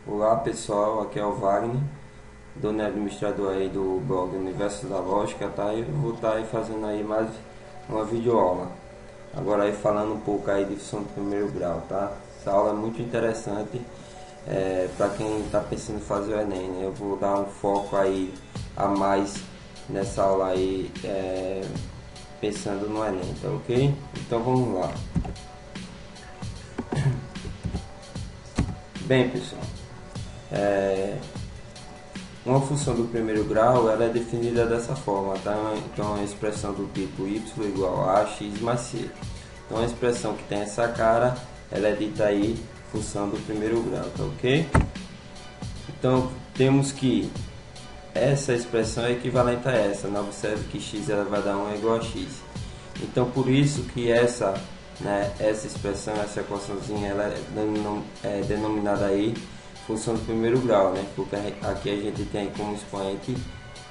Olá pessoal, aqui é o Wagner, dono e administrador aí do blog Universo da Lógica, tá? Eu vou estar aí fazendo aí mais uma videoaula. Agora aí falando um pouco aí de função do primeiro grau, tá? Essa aula é muito interessante para quem está pensando em fazer o Enem, né? Eu vou dar um foco aí a mais nessa aula aí, pensando no Enem, tá ok? Então vamos lá. Bem pessoal, uma função do primeiro grau ela é definida dessa forma, tá? Então é uma expressão do tipo y igual a x mais c. Então a expressão que tem essa cara, ela é dita aí função do primeiro grau, tá ok? Então temos que essa expressão é equivalente a essa, né? Observe que x ela vai dar 1 igual a x. Então por isso que essa expressão, essa equaçãozinha, ela é denominada aí função do primeiro grau, né? Porque aqui a gente tem como expoente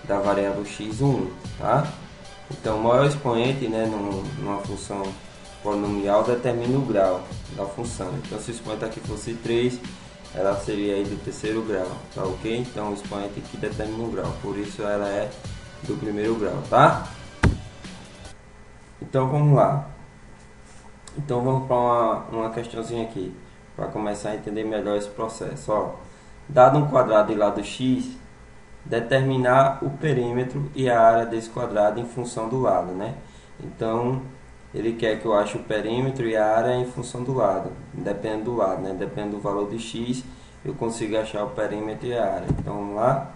da variável x 1, tá? Então o maior expoente, né, numa função polinomial determina o grau da função. Então se o expoente aqui fosse 3, ela seria aí do terceiro grau, tá ok? Então o expoente aqui determina o grau, por isso ela é do primeiro grau, tá? Então vamos lá. Então vamos para uma questãozinha aqui, para começar a entender melhor esse processo. Ó, dado um quadrado de lado x, determinar o perímetro e a área desse quadrado em função do lado, né? Então ele quer que eu ache o perímetro e a área em função do lado, depende do lado, né? Depende do valor de x, eu consigo achar o perímetro e a área. Então vamos lá.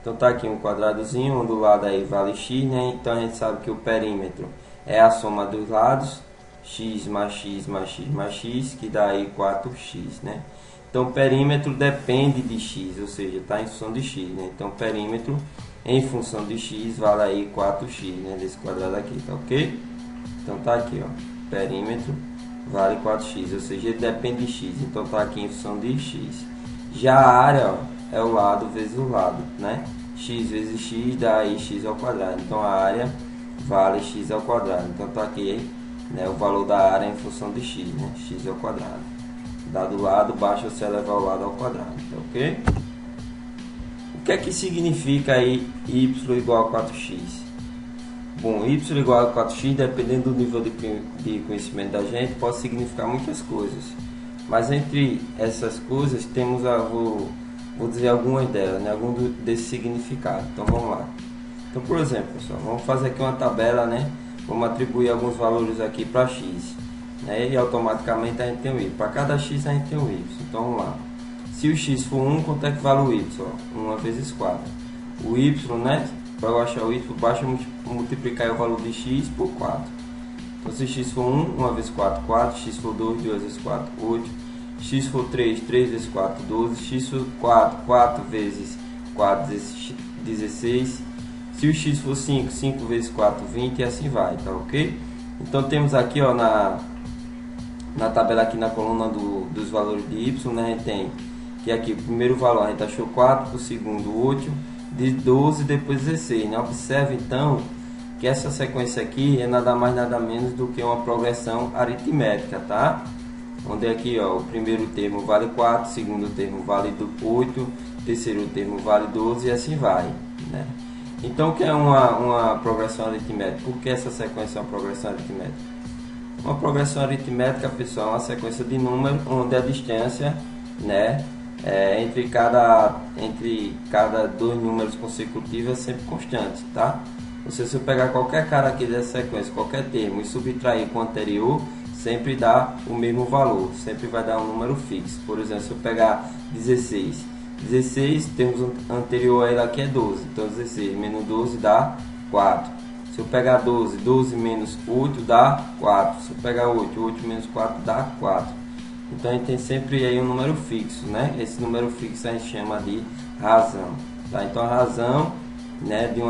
Então tá aqui um quadradozinho, um do lado aí vale x, né? Então a gente sabe que o perímetro é a soma dos lados, x mais x mais x mais x, que dá aí 4x, né? Então perímetro depende de x, ou seja, está em função de x, né? Então perímetro em função de x vale aí 4x, né? Desse quadrado aqui, tá ok? Então tá aqui, ó, perímetro vale 4x, ou seja, ele depende de x, então tá aqui em função de x. Já a área, ó, é o lado vezes o lado, né? X vezes x dá aí x ao quadrado, então a área vale x ao quadrado. Então tá aqui, né, o valor da área em função de x, né? X ao quadrado. Dado o lado, basta você elevar o lado ao quadrado, tá ok? O que é que significa aí y igual a 4x? Bom, y igual a 4x, dependendo do nível de conhecimento da gente, pode significar muitas coisas. Mas entre essas coisas, temos vou dizer algumas delas, né? Algum desses significados. Então vamos lá. Então, por exemplo, pessoal, vamos fazer aqui uma tabela, né? Vamos atribuir alguns valores aqui para x, né? E automaticamente a gente tem o y. Para cada x a gente tem o y. Então vamos lá. Se o x for 1, quanto é que vale o y? 1 vezes 4. O y, né? Para eu achar o y, basta multiplicar o valor de x por 4. Então se x for 1, 1 vezes 4, 4. X for 2, 2 vezes 4, 8. X for 3, 3 vezes 4, 12. X for 4, 4 vezes 4, 16. Se o x for 5, 5 vezes 4, 20 e assim vai, tá ok? Então temos aqui, ó, na tabela aqui na coluna dos valores de y, né, a gente tem que aqui o primeiro valor a gente achou 4, o segundo 8, de 12 depois 16, né? Observe então que essa sequência aqui é nada mais nada menos do que uma progressão aritmética, tá? Onde aqui, ó, o primeiro termo vale 4, o segundo termo vale 8, o terceiro termo vale 12 e assim vai, né? Então, o que é uma progressão aritmética? Por que essa sequência é uma progressão aritmética? Uma progressão aritmética, pessoal, é uma sequência de números onde a distância, né, entre cada dois números consecutivos é sempre constante, tá? Ou seja, se eu pegar qualquer cara aqui dessa sequência, qualquer termo, e subtrair com o anterior, sempre dá o mesmo valor, sempre vai dar um número fixo. Por exemplo, se eu pegar 16, temos anterior a ele aqui é 12, então 16 menos 12 dá 4. Se eu pegar 12, 12 menos 8 dá 4. Se eu pegar 8, 8 menos 4 dá 4. Então a gente tem sempre aí um número fixo, né? Esse número fixo a gente chama de razão, tá? Então a razão, né, de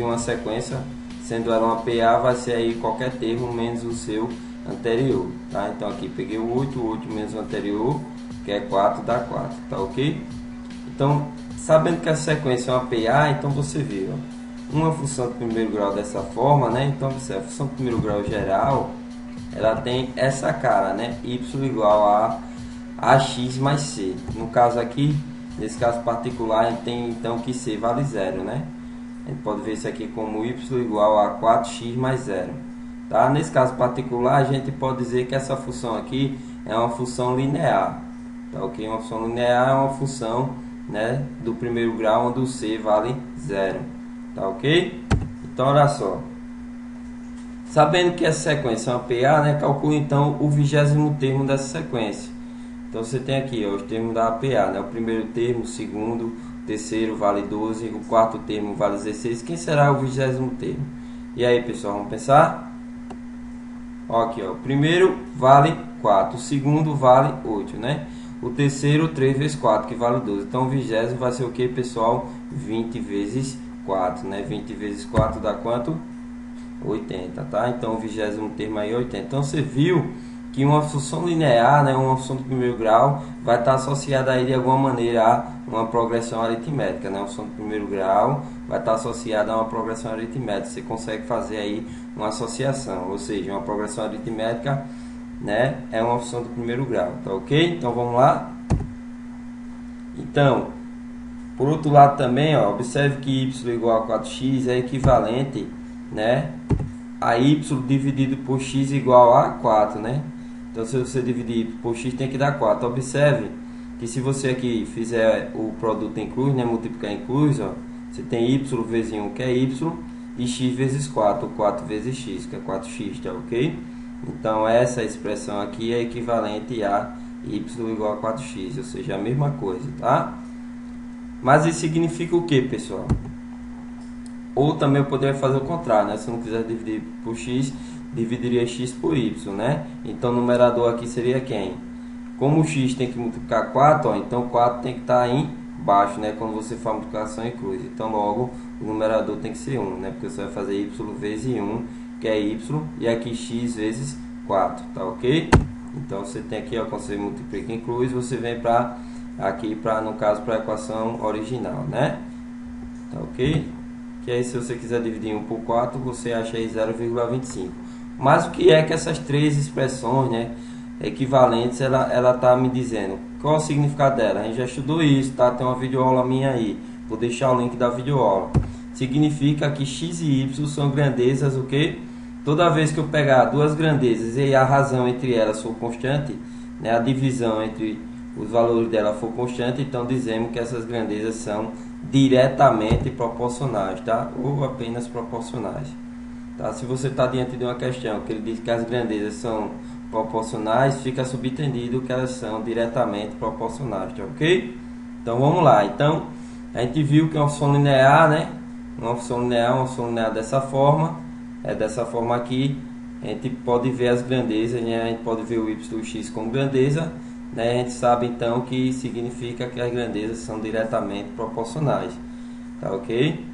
uma sequência, sendo ela uma PA, vai ser aí qualquer termo menos o seu anterior, tá? Então aqui peguei o 8, 8 menos o anterior, que é 4, dá 4, tá ok? Então, sabendo que a sequência é uma PA, então você vê, ó, uma função de primeiro grau dessa forma, né? Então, observe, a função de primeiro grau geral, ela tem essa cara, né? Y igual a ax mais c. No caso aqui, nesse caso particular, a gente tem então que c vale 0, né? A gente pode ver isso aqui como y igual a 4x mais 0. Tá? Nesse caso particular, a gente pode dizer que essa função aqui é uma função linear. Tá, ok? Uma função linear é uma função, né, do primeiro grau onde o c vale 0. Tá, ok? Então, olha só. Sabendo que essa sequência é uma PA, né, calcule então o 20º termo dessa sequência. Então, você tem aqui ó, os termos da PA, né? O primeiro termo, o segundo, o terceiro vale 12, o quarto termo vale 16. Quem será o 20º termo? E aí, pessoal, vamos pensar? Ó, aqui, ó, o primeiro vale 4, o segundo vale 8, né? O terceiro, 3 vezes 4, que vale 12. Então, o 20º vai ser o que, pessoal? 20 vezes 4, né? 20 vezes 4 dá quanto? 80, tá? Então, o 20º termo aí é 80. Então, você viu que uma função linear, né, uma função do primeiro grau, vai estar associada aí de alguma maneira a uma progressão aritmética, né? Uma função do primeiro grau vai estar associada a uma progressão aritmética. Você consegue fazer aí uma associação, ou seja, uma progressão aritmética, né, é uma função do primeiro grau, tá ok? Então vamos lá. Então, por outro lado também, ó, observe que y igual a 4x é equivalente, né, a y dividido por x igual a 4, né? Então, se você dividir por x, tem que dar 4. Observe que se você aqui fizer o produto em cruz, né, multiplicar em cruz, ó, você tem y vezes 1, que é y, e x vezes 4, 4 vezes x, que é 4x, tá ok? Então, essa expressão aqui é equivalente a y igual a 4x, ou seja, a mesma coisa, tá? Mas isso significa o que, pessoal? Ou também eu poderia fazer o contrário, né? Se eu não quiser dividir por x, dividiria x por y, né? Então, o numerador aqui seria quem? Como o x tem que multiplicar 4, ó, então 4 tem que estar embaixo, né? Quando você faz multiplicação em cruz. Então, logo, o numerador tem que ser 1, né? Porque você vai fazer y vezes 1, que é y, e aqui x vezes 4, tá ok? Então, você tem aqui, ó, quando você multiplica em cruz, você vem para aqui, no caso, para a equação original, né? Tá ok? Que aí, se você quiser dividir 1 por 4, você acha aí 0,25. Mas o que é que essas três expressões, né, equivalentes, ela tá me dizendo? Qual é o significado dela? A gente já estudou isso, tá? Tem uma videoaula minha aí. Vou deixar o link da videoaula. Significa que x e y são grandezas, o que? Toda vez que eu pegar duas grandezas e a razão entre elas for constante, né, a divisão entre os valores dela for constante, então dizemos que essas grandezas são diretamente proporcionais, tá? Ou apenas proporcionais. Tá? Se você está diante de uma questão que ele diz que as grandezas são proporcionais, fica subentendido que elas são diretamente proporcionais, tá ok? Então vamos lá. Então a gente viu que é uma função linear, né? Uma função linear dessa forma, é dessa forma aqui. A gente pode ver as grandezas, né? A gente pode ver o y e o x como grandeza, né? A gente sabe então que significa que as grandezas são diretamente proporcionais, tá ok?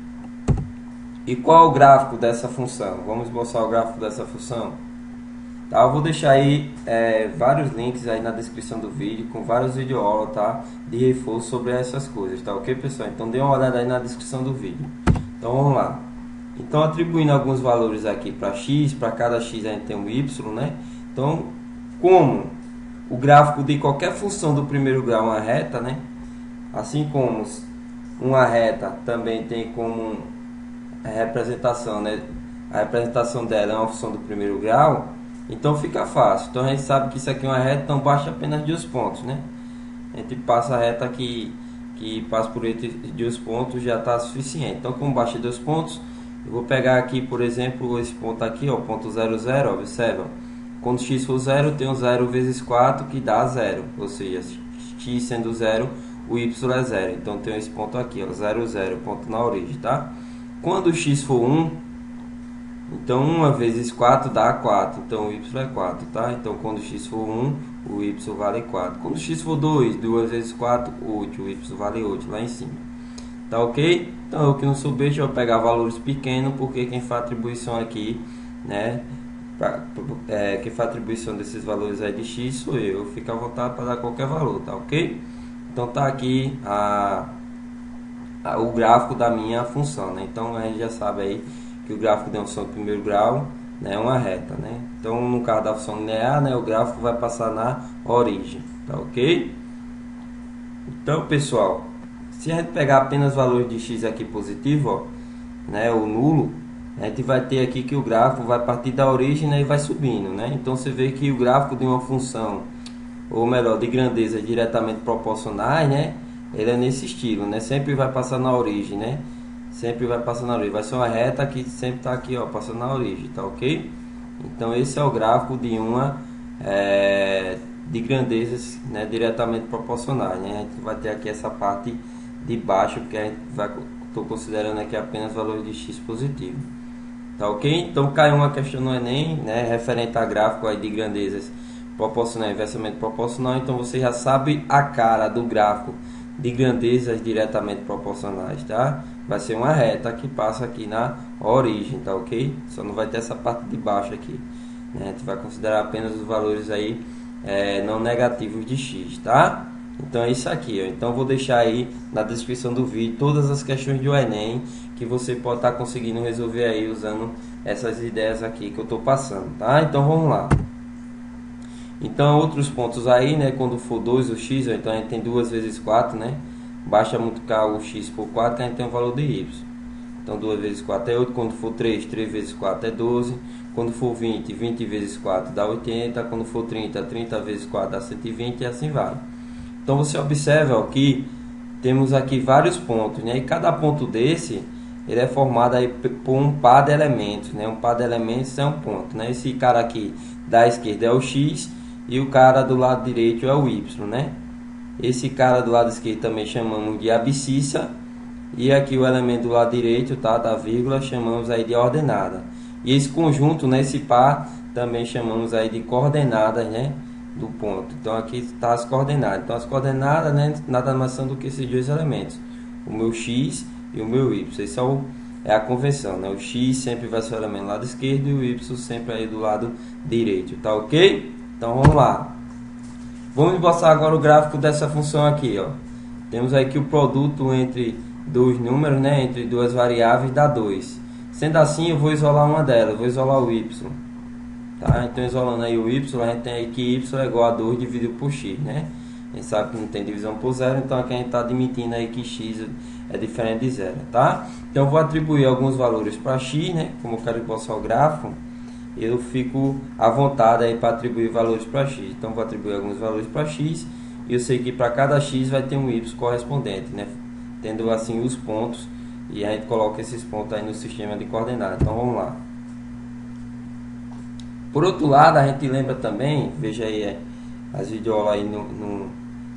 E qual é o gráfico dessa função? Vamos esboçar o gráfico dessa função. Tá, eu vou deixar aí vários links aí na descrição do vídeo com vários videoaulas, tá, de reforço sobre essas coisas, tá ok, pessoal? Então dê uma olhada aí na descrição do vídeo. Então vamos lá. Então, atribuindo alguns valores aqui para x, para cada x a gente tem um y, né? Então, como o gráfico de qualquer função do primeiro grau é uma reta, né? Assim como uma reta também tem como a representação, né? A representação dela é uma função do primeiro grau, então fica fácil. Então a gente sabe que isso aqui é uma reta, então basta apenas dois pontos, né? A gente passa a reta que passa por entre dois pontos, já está suficiente. Então, como basta dois pontos, eu vou pegar aqui, por exemplo, esse ponto aqui, ó, ponto 0, 0, observa. Quando x for 0, eu tenho 0 vezes 4, que dá 0. Ou seja, x sendo 0, o y é 0. Então, tenho esse ponto aqui, ó, 0, 0, ponto na origem, tá? Quando x for 1, então 1 vezes 4 dá 4. Então, o y é 4, tá? Então, quando x for 1, o y vale 4. Quando x for 2, 2 vezes 4, 8. O y vale 8, lá em cima. Tá ok? Então, eu que não sou besta, eu vou pegar valores pequenos, porque quem faz atribuição aqui, né? Quem faz atribuição desses valores aí de x sou eu. Fica à vontade para dar qualquer valor, tá ok? Então, tá aqui o gráfico da minha função, né? Então, a gente já sabe aí que o gráfico de uma função de primeiro grau, né, é uma reta, né? Então, no caso da função linear, né, o gráfico vai passar na origem. tá ok? Então, pessoal, se a gente pegar apenas valores de x aqui positivo, ó, né, o nulo, a gente vai ter aqui que o gráfico vai partir da origem, né, e vai subindo, né? Então você vê que o gráfico de uma função, ou melhor, de grandezas diretamente proporcionais, né, ele é nesse estilo, né? Sempre vai passar na origem, né? Sempre vai passar na origem. Vai ser uma reta que sempre está aqui, ó, passando na origem, tá ok? Então esse é o gráfico de uma de grandezas, né, diretamente proporcionais, né? A gente vai ter aqui essa parte de baixo, que a gente vai, estou considerando aqui apenas valores de x positivo, tá ok? Então caiu uma questão no Enem, né, referente a gráfico aí de grandezas proporcional e inversamente proporcional. Então você já sabe a cara do gráfico de grandezas diretamente proporcionais, tá? Vai ser uma reta que passa aqui na origem, tá ok? Só não vai ter essa parte de baixo aqui, né? A gente vai considerar apenas os valores aí não negativos de x, tá? Então é isso aqui, ó. Então vou deixar aí na descrição do vídeo todas as questões do Enem que você pode estar conseguindo resolver aí usando essas ideias aqui que eu estou passando, tá? Então vamos lá. Então outros pontos aí, né, quando for 2 o x, ó, então a gente tem 2 vezes 4, né? Basta multiplicar o x por 4 que a gente tem o valor de y. Então 2 vezes 4 é 8, quando for 3, 3 vezes 4 é 12. Quando for 20, 20 vezes 4 dá 80. Quando for 30, 30 vezes 4 dá 120 e assim vai. Então você observa, ó, que temos aqui vários pontos, né? E cada ponto desse, ele é formado aí por um par de elementos, né? Um par de elementos é um ponto, né? Esse cara aqui da esquerda é o x e o cara do lado direito é o y, né? Esse cara do lado esquerdo também chamamos de abscissa. E aqui o elemento do lado direito, tá, da vírgula, chamamos aí de ordenada. E esse conjunto, né, esse par, também chamamos aí de coordenadas, né, do ponto. Então aqui está as coordenadas. Então as coordenadas, né, nada mais são do que esses dois elementos, o meu x e o meu y. Esse é a convenção, né? O x sempre vai ser o elemento do lado esquerdo e o y sempre aí do lado direito, tá ok? Então vamos lá. Vamos mostrar agora o gráfico dessa função aqui, ó. Temos aí que o produto entre dois números, né, entre duas variáveis dá 2. Sendo assim, eu vou isolar uma delas, vou isolar o y. Tá? Então, isolando aí o y, a gente tem aí que y é igual a 2 dividido por x, né? A gente sabe que não tem divisão por zero, então aqui a gente está admitindo aí que x é diferente de zero, tá? Então, eu vou atribuir alguns valores para x, né? Como eu quero esboçar o gráfico, eu fico à vontade aí para atribuir valores para x. Então, vou atribuir alguns valores para x, e eu sei que para cada x vai ter um y correspondente, né? Tendo assim os pontos, e a gente coloca esses pontos aí no sistema de coordenadas. Então vamos lá. Por outro lado, a gente lembra também, veja aí as videoaulas aí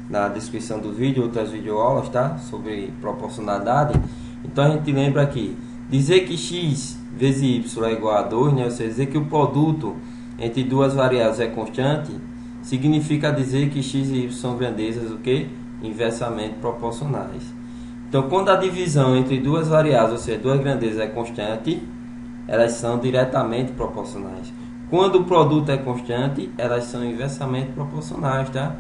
na descrição do vídeo, outras videoaulas, tá? Sobre proporcionalidade. Então a gente lembra aqui, dizer que x vezes y é igual a 2, né? Ou seja, dizer que o produto entre duas variáveis é constante, significa dizer que x e y são grandezas o quê? Inversamente proporcionais. Então, quando a divisão entre duas variáveis, ou seja, duas grandezas é constante, elas são diretamente proporcionais. Quando o produto é constante, elas são inversamente proporcionais, tá?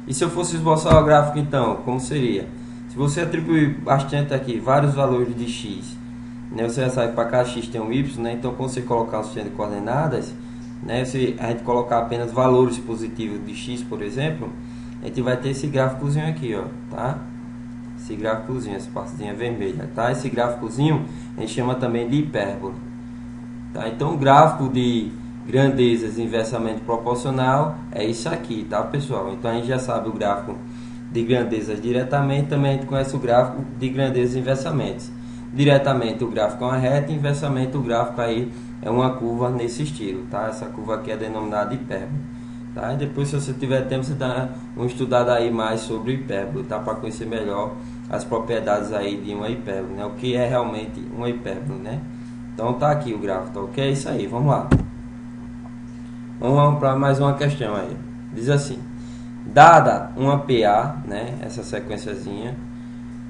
E se eu fosse esboçar o gráfico, então, como seria? Se você atribuir bastante aqui vários valores de x, né, você já sabe que para cada x tem um y, né? Então, quando você colocar um sistema de coordenadas, né, se a gente colocar apenas valores positivos de x, por exemplo, a gente vai ter esse gráficozinho aqui, ó, tá? Esse gráficozinho, essa partezinha vermelha, tá? Esse gráficozinho a gente chama também de hipérbole, tá? Então o gráfico de grandezas inversamente proporcional é isso aqui, tá, pessoal? Então a gente já sabe o gráfico de grandezas diretamente, também a gente conhece o gráfico de grandezas inversamente. Diretamente o gráfico é uma reta, inversamente o gráfico aí é uma curva nesse estilo, tá? Essa curva aqui é denominada hipérbole. Tá? E depois, se você tiver tempo, você dá uma estudada aí mais sobre hipérbole, tá? Para conhecer melhor as propriedades aí de uma hipérbole, né? O que é realmente uma hipérbole, né? Então tá aqui o gráfico, tá ok? É isso aí, vamos lá. Vamos para mais uma questão aí. Diz assim: dada uma PA, né? Essa sequenciazinha,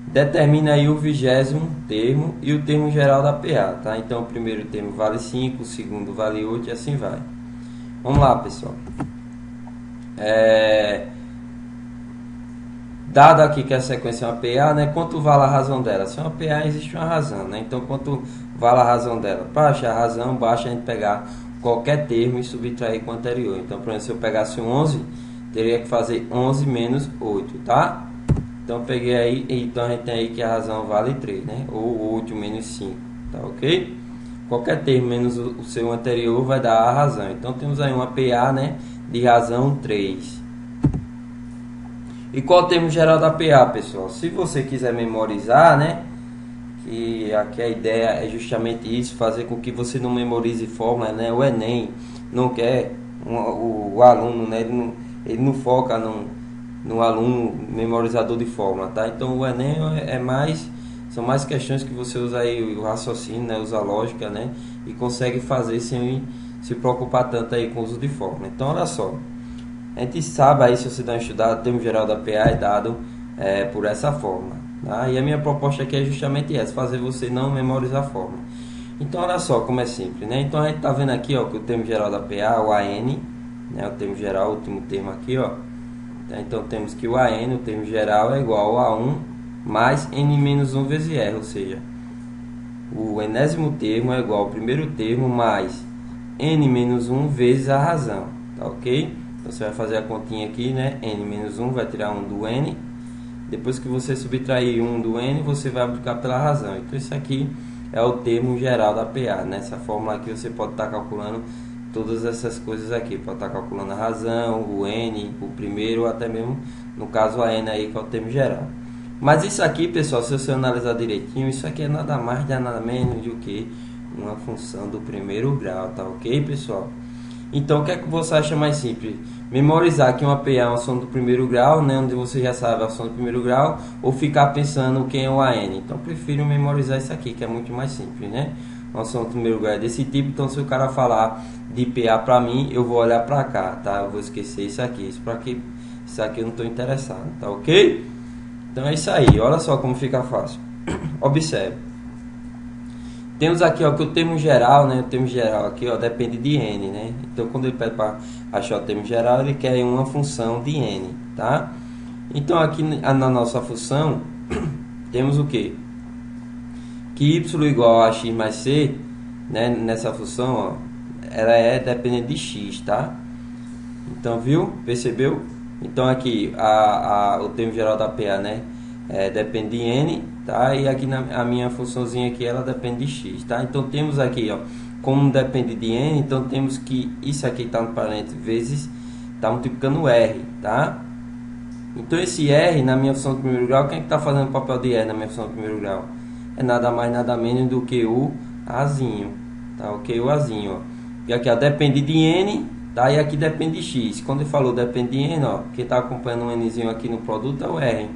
determina aí o 20º termo e o termo geral da PA, tá? Então o primeiro termo vale 5, o segundo vale 8 e assim vai. Vamos lá, pessoal. Dado aqui que a sequência é uma PA, né, quanto vale a razão dela? Se é uma PA, existe uma razão, né? Então, quanto vale a razão dela? Para achar a razão, basta a gente pegar qualquer termo e subtrair com o anterior. Então, por exemplo, se eu pegasse um 11, teria que fazer 11 menos 8, tá? Então peguei aí, então a gente tem aí que a razão vale 3, né? Ou 8 menos 5, tá ok? Qualquer termo menos o seu anterior vai dar a razão. Então temos aí uma PA, né, de razão 3. E qual o termo geral da PA, pessoal? Se você quiser memorizar, né, que aqui a ideia é justamente isso, fazer com que você não memorize fórmula, né? O Enem não quer o aluno, né, ele não foca no aluno memorizador de fórmula, tá? Então o Enem são mais questões que você usa aí o raciocínio, né, usa a lógica, né, e consegue fazer sem se preocupar tanto aí com o uso de fórmula. Então olha só, a gente sabe aí, se você dá uma estudada, o termo geral da PA é dado por essa fórmula, tá? E a minha proposta aqui é justamente essa, fazer você não memorizar a fórmula. Então olha só como é simples, né? Então a gente tá vendo aqui, ó, que o termo geral da PA, o AN, né, o termo geral, o último termo aqui, ó. Então temos que o AN, o termo geral, é igual a 1 mais N menos 1 vezes R, ou seja, o enésimo termo é igual ao primeiro termo mais N menos 1 vezes a razão, tá ok? Então você vai fazer a continha aqui, né? N menos 1 vai tirar 1 do N. Depois que você subtrair 1 do N, você vai multiplicar pela razão. Então isso aqui é o termo geral da PA. Nessa fórmula aqui você pode estar calculando todas essas coisas aqui. Pode estar calculando a razão, o N, o primeiro, ou até mesmo, no caso, a N aí, que é o termo geral. Mas isso aqui, pessoal, se você analisar direitinho, isso aqui é nada mais, nada menos do que uma função do primeiro grau, tá ok, pessoal? Então, o que é que você acha mais simples? Memorizar que uma PA é uma função do primeiro grau, né, onde você já sabe a função do primeiro grau, ou ficar pensando quem é o AN. Então, eu prefiro memorizar isso aqui, que é muito mais simples, né? Uma função do primeiro grau é desse tipo, então se o cara falar de PA para mim, eu vou olhar para cá, tá? Eu vou esquecer isso aqui, isso aqui eu não estou interessado, tá ok? Então é isso aí, olha só como fica fácil. Observe. Temos aqui, ó, que o termo geral, né? O termo geral aqui, ó, depende de n, né? Então, quando ele pede para achar o termo geral, ele quer uma função de n, tá? Então, aqui na nossa função, temos o quê? Que y igual a x mais c, né? Nessa função, ó, ela é dependente de x, tá? Então, viu? Percebeu? Então, aqui, o termo geral da PA, né? Depende de n, tá? E aqui a minha funçãozinha aqui, ela depende de x, tá? Então temos aqui, ó, como depende de n, então temos que isso aqui está no parênteses vezes, está multiplicando r, tá? Então esse r na minha função do primeiro grau, quem é que está fazendo o papel de r na minha função do primeiro grau? É nada mais, nada menos do que o azinho, tá? Ok? O azinho, ó. E aqui, ó, depende de n, tá? E aqui depende de x. Quando ele falou depende de n, ó, quem está acompanhando um nzinho aqui no produto é o r.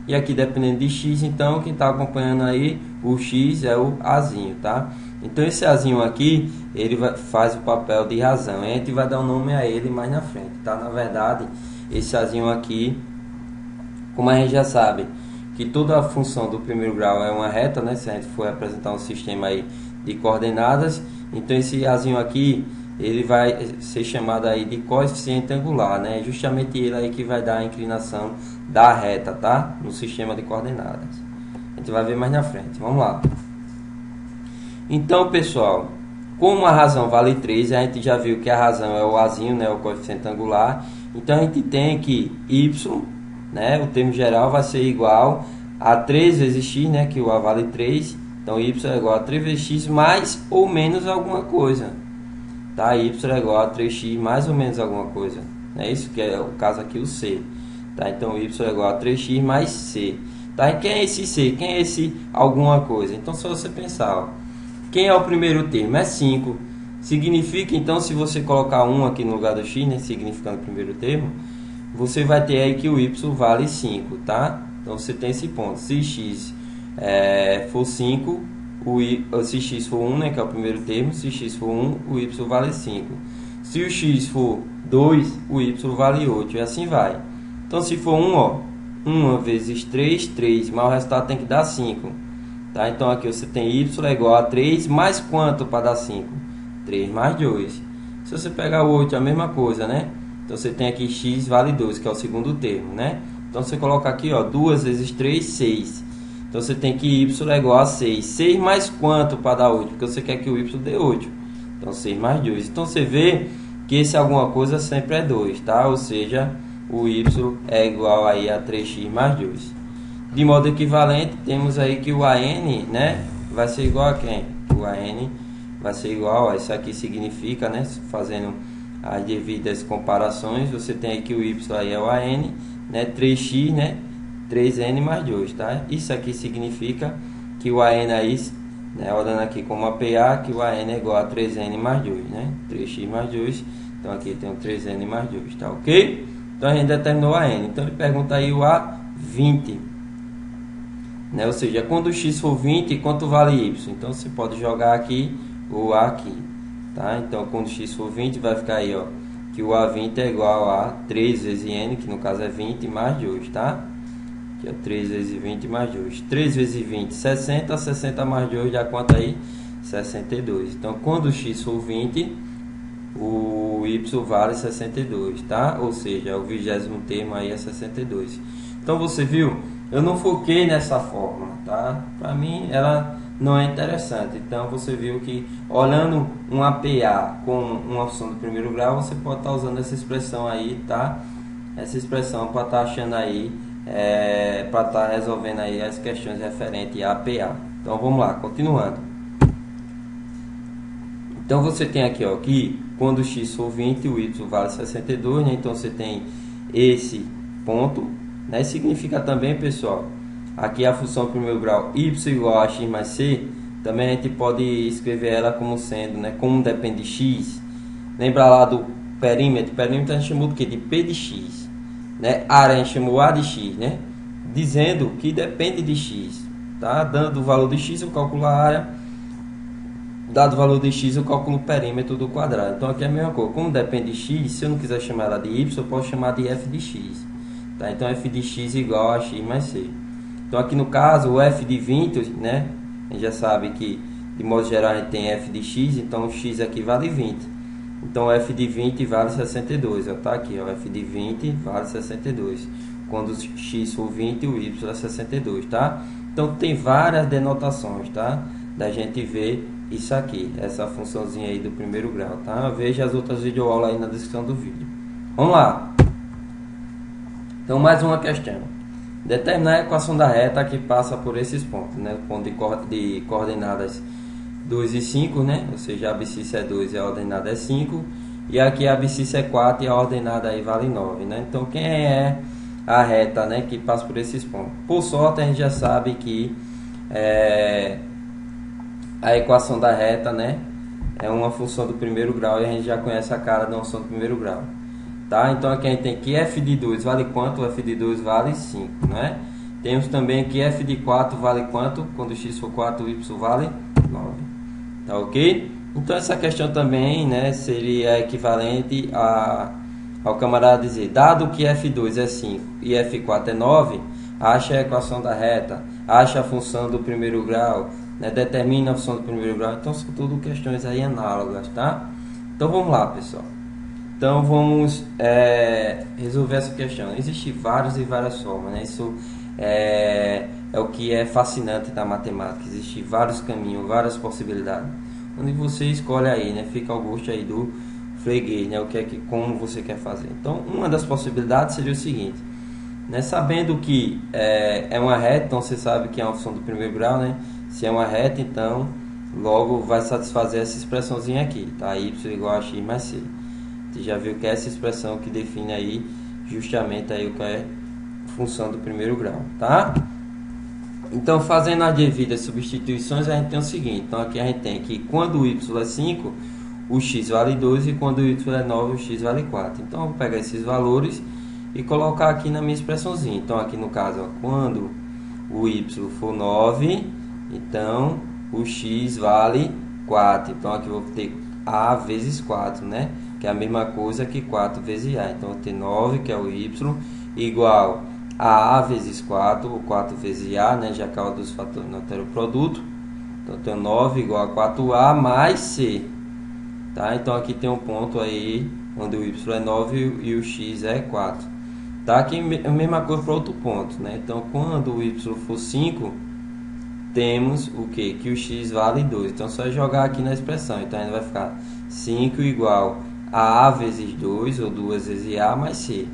E aqui dependendo de x, então quem está acompanhando aí o x é o azinho, tá? Então esse azinho aqui, ele faz o papel de razão. A gente vai dar um nome a ele mais na frente, tá? Na verdade, esse azinho aqui, como a gente já sabe que toda a função do primeiro grau é uma reta, né? Se a gente for apresentar um sistema aí de coordenadas, então esse azinho aqui, ele vai ser chamado aí de coeficiente angular, né? Justamente ele aí que vai dar a inclinação da reta, tá? No sistema de coordenadas. A gente vai ver mais na frente. Vamos lá. Então, pessoal, como a razão vale 3, a gente já viu que a razão é o azinho, né? O coeficiente angular. Então, a gente tem que y, né? O termo geral vai ser igual a 3 vezes x, né? Que o a vale 3. Então, y é igual a 3 vezes x mais ou menos alguma coisa. Tá? Y é igual a 3x mais ou menos alguma coisa. É isso que é o caso aqui, o C. Tá? Então, y é igual a 3x mais c. Tá? E quem é esse c? Quem é esse alguma coisa? Então, se você pensar, ó, quem é o primeiro termo? É 5. Significa, então, se você colocar 1 aqui no lugar do x, né, significando o primeiro termo, você vai ter aí que o y vale 5, tá? Então, você tem esse ponto. Se x for 5, se x for 1, né, que é o primeiro termo, se x for 1, o y vale 5. Se o x for 2, o y vale 8, e assim vai. Então, se for 1, ó, 1 vezes 3, 3, mas o resultado tem que dar 5. Tá? Então, aqui você tem y é igual a 3, mais quanto para dar 5? 3 mais 2. Se você pegar o 8, é a mesma coisa, né? Então, você tem aqui x vale 2, que é o segundo termo, né? Então, você coloca aqui, ó, 2 vezes 3, 6. Então, você tem que y é igual a 6. 6 mais quanto para dar 8? Porque você quer que o y dê 8. Então, 6 mais 2. Então, você vê que esse alguma coisa sempre é 2, tá? Ou seja, o y é igual aí a 3x mais 2. De modo equivalente, temos aí que o AN, né, vai ser igual a quem? O AN vai ser igual a isso aqui significa, né, fazendo as devidas comparações, você tem aí que o y aí é o AN, né, 3x, né, 3n mais 2, tá? Isso aqui significa que o AN aí, né, olhando aqui como APA, que o AN é igual a 3n mais 2, né, 3x mais 2, então aqui tem o 3n mais 2, tá ok? Então a gente determinou o AN, então ele pergunta aí o A20, né, ou seja, quando o x for 20, quanto vale y? Então você pode jogar aqui o A aqui, tá? Então quando x for 20 vai ficar aí, ó, que o A20 é igual a 3 vezes n, que no caso é 20 mais 2, tá? Aqui, ó, 3 vezes 20 mais 2. 3 vezes 20, 60, 60 mais 2 dá quanto aí? 62. Então quando o x for 20, o y vale 62, tá? Ou seja, o 20º termo aí é 62. Então você viu? Eu não foquei nessa fórmula, tá? Para mim ela não é interessante. Então você viu que olhando um APA com uma função do primeiro grau, você pode estar usando essa expressão aí, tá? Essa expressão para estar achando aí, para estar resolvendo aí as questões referentes a APA. Então vamos lá, continuando. Então você tem aqui, ó, que quando o x for 20, o y vale 62, né? Então você tem esse ponto, né? Significa também, pessoal, aqui a função primeiro grau y igual a x mais c, também a gente pode escrever ela como sendo, né, como depende de x. Lembra lá do perímetro? Perímetro a gente chamou do que? De p de x, né? Área a gente chamou a de x, né? Dizendo que depende de x, tá? Dando o valor de x, eu calculo a área. Dado o valor de x, eu calculo o perímetro do quadrado. Então aqui é a mesma coisa. Como depende de x, se eu não quiser chamar ela de y, eu posso chamar de f de x, tá? Então f de x igual a x mais c. Então aqui no caso, o f de 20, né? A gente já sabe que de modo geral a gente tem f de x, então o x aqui vale 20. Então f de 20 vale 62, ó, tá aqui, ó, f de 20 vale 62. Quando o x for 20, o y é 62, tá? Então tem várias denotações, tá? Da gente ver isso aqui, essa funçãozinha aí do primeiro grau, tá? Veja as outras videoaulas aí na descrição do vídeo. Vamos lá. Então mais uma questão. Determinar a equação da reta que passa por esses pontos, né? O ponto de coordenadas 2 e 5, né? Ou seja, a abscissa é 2 e a ordenada é 5. E aqui a abscissa é 4 e a ordenada aí vale 9, né? Então quem é a reta, né, que passa por esses pontos? Por sorte a gente já sabe que a equação da reta, né, é uma função do primeiro grau e a gente já conhece a cara da função do primeiro grau, tá? Então aqui a gente tem que f de 2 vale quanto? F de 2 vale 5, né? Temos também que f de 4 vale quanto? Quando x for 4, o y vale 9, tá ok? Então essa questão também, né, seria equivalente ao camarada dizer, dado que f2 é 5 e f4 é 9, acha a equação da reta, acha a função do primeiro grau, né, determina a função do primeiro grau. Então são tudo questões aí análogas, tá? Então vamos lá, pessoal. Então vamos resolver essa questão. Existem várias e várias formas, né? Isso é o que é fascinante da matemática. Existem vários caminhos, várias possibilidades, onde você escolhe aí, né? Fica ao gosto aí do freguês, né? Como você quer fazer. Então uma das possibilidades seria o seguinte, né? Sabendo que é uma reta, então você sabe que é uma função do primeiro grau, né? Se é uma reta, então logo vai satisfazer essa expressãozinha aqui, tá? Y igual a x mais c. Você já viu que é essa expressão que define aí justamente aí o que é função do primeiro grau, tá? Então fazendo as devidas substituições, a gente tem o seguinte. Então aqui a gente tem que quando o y é 5, o x vale 2 e quando o y é 9, o x vale 4. Então eu vou pegar esses valores e colocar aqui na minha expressãozinha. Então aqui no caso, ó, quando o y for 9, então o x vale 4. Então aqui eu vou ter a vezes 4, né? Que é a mesma coisa que 4 vezes a. Então eu vou ter 9, que é o y, igual a vezes 4, ou 4 vezes a, né? Já causa dos fatores no produto. Então eu tenho 9 igual a 4a mais c. Tá? Então aqui tem um ponto aí onde o y é 9 e o x é 4. Tá? Aqui a mesma coisa para outro ponto, né? Então quando o y for 5, temos o que? Que o x vale 2. Então só jogar aqui na expressão. Então ainda vai ficar 5 igual a vezes 2, ou 2 vezes a mais c.